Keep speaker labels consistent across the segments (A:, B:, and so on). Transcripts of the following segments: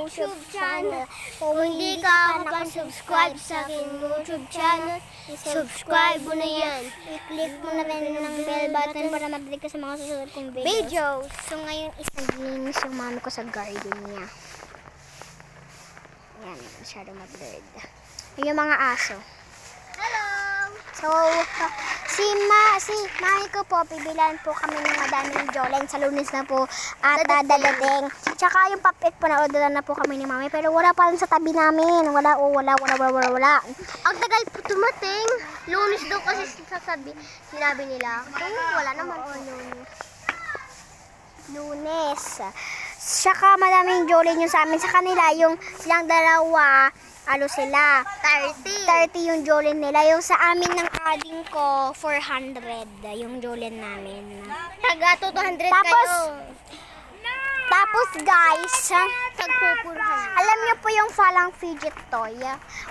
A: YouTube channel. Kung hindi ka makasubscribe sa aking YouTube channel, subscribe mo na yan. I-click mo na rin ng bell button para mabalik ka sa mga susunod kong videos. So ngayon is naglinis yung mami ko sa garden niya. Yan, masyado ma-blurred. Yun yung mga aso. Hello! So, si mami ko po, bibilan po kami ng madaming Jolene sa Lunes na po at dadating. Tsaka yung papit po na orderan na po kami ni mami, pero wala pa rin sa tabi namin. Wala. Ang tagal po tumating. Lunes daw kasi sinabi nila. Wala naman po Lunes. Tsaka madaming Jolene yung sa amin. Sa kanila, yung silang dalawa, sila? 30 yung Jolene nila. Yung sa amin ng ading ko, 400 yung Jolene namin. Taga 200 kayo. Tapos guys, alam niyo po yung falang fidget toy.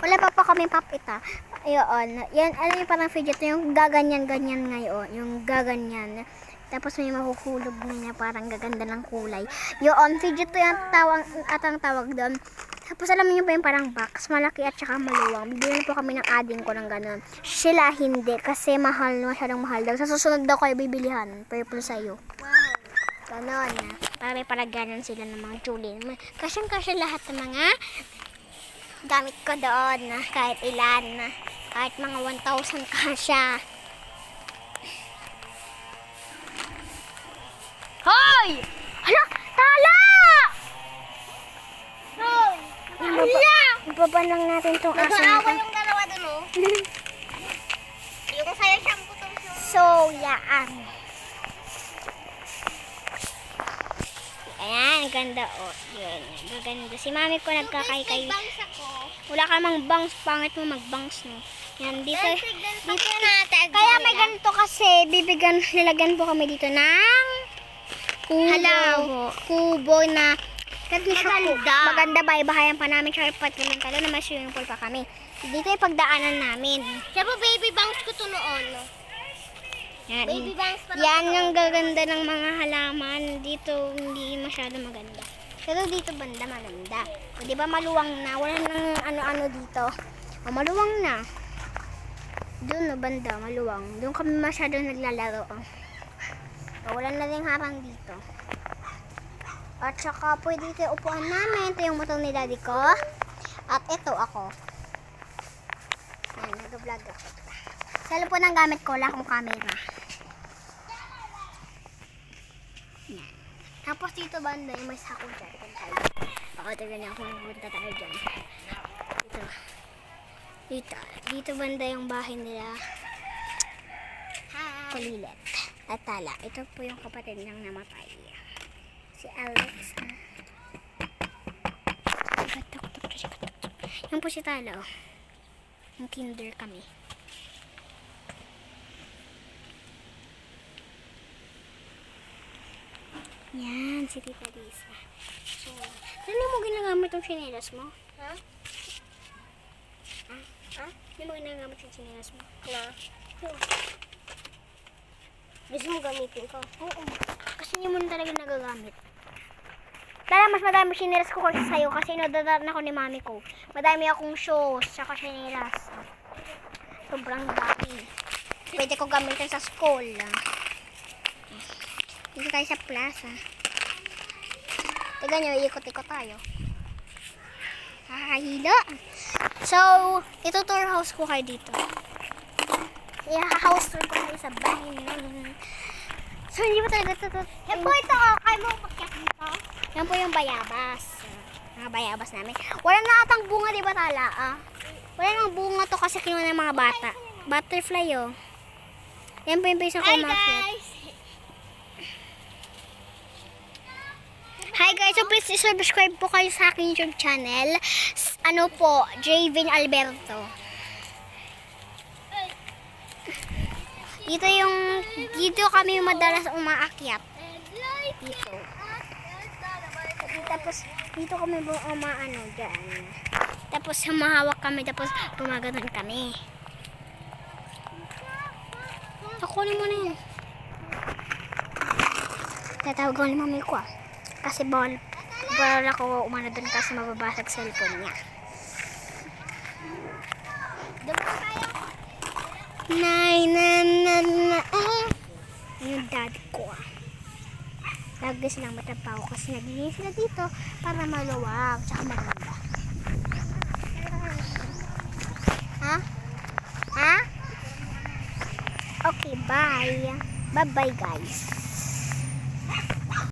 A: Wala pa kami papita. Ayun. Yan, alam niyo parang fidget toy, yung gaganyan-ganyan ngayon. Yung gaganyan. Tapos may mahuhulog na niya, parang gaganda ng kulay. Yun, fidget toy ang tawag doon. Tapos alam niyo pa yung parang box, malaki at saka maluwang. Bibili po kami ng ading ko ng ganun. Sila hindi, kasi masyadong mahal daw. Sa susunod daw kayo bibilihan, purple sa'yo. Wow! Ganon. Para may palaganan sila ng mga Jolene. Kasyang-kasya lahat ng mga gamit ko doon, kahit ilan. Kahit mga 1,000 kasya. Hoy! Hala! Tala! Ibabanang natin itong aso natin. Yung dalawa dun, oh. Yung sa'yo shampoo tong show. So, yaan. Ayan, ganda, oh. Yun, gaganda. Si mami ko nagkakaykay. Wala ka mang bangs, pangit mo mag-bangs, no. Yan, dito kaya may ganito kasi, nilagyan po kami dito ng kubo na maganda ba, ibahayan pa namin siya patulong talo na may swimming pool pa kami. Dito yung pagdaanan namin. Siya po baby banks ko to noon. Yan, baby banks pa yan yung gaganda ng mga halaman. Dito hindi masyado maganda. Pero dito banda maganda. O diba maluwang na, wala nang ano-ano dito. O maluwang na. Doon banda, maluwang. Doon kami masyado naglalaro. O wala na rin harang dito. At saka pwede ito yung upuan namin. Ito yung motor ni daddy ko. At ito ako. Yan, nag-vlog ako. Salo po ng gamit ko, wala akong camera. Yan. Tapos dito banda yung may sako dyan. Baka tagal niya kung punta tayo dyan. Dito banda yung bahay nila. Kulilit. At Tala. Ito po yung kapatid niyang namatay. Si Alex. Yan po si Tala, oh. Yung kinder kami. Yan, si Tita Lisa. So, saan mo ginagamit yung chinelas mo? Ha? Hindi mo ginagamit yung chinelas mo? Na? Gusto mo gamitin ko? Oo. Kasi hindi mo na talaga nagagamit. Kaya mas madami chinelas ko kasi sa'yo kasi inodadaran ako ni mami ko. Madami akong shoes, saka chinelas. Sobrang dami. Pwede ko gamitin sa school. Dito tayo sa plaza. Tignan nyo, ikot-ikot tayo. Kakahilo. So, ito tour house ko kayo dito. I-house tour ko kayo sa bahay namin. So, hindi ba talaga ito? Yan po ito, kaya mo pakyat dito. Yan po yung bayabas. Mga bayabas namin. Wala na atang bunga, di ba Tala? Wala nang bunga to kasi kinuha ng mga bata. Butterfly, oh. Yan po yung isang kumakit. Hi guys, so please subscribe po kayo sa aking YouTube channel. Ano po, Javin Alberto. Dito kami madalas umaakyat. Dito. Tapos dito kami umaano dyan. Tapos humahawak kami, tapos gumaganon kami. Kunin mo na yun. Tatawag ko ni mami ko kasi bawal Para ako umano dun kasi mababasag cellphone niya. Doon po tayo. Nay, yung daddy ko. Lagi silang matrabaho kasi nagiging sila dito para maluwag tsaka maganda. Ha? Ha? Okay, bye. Bye-bye guys.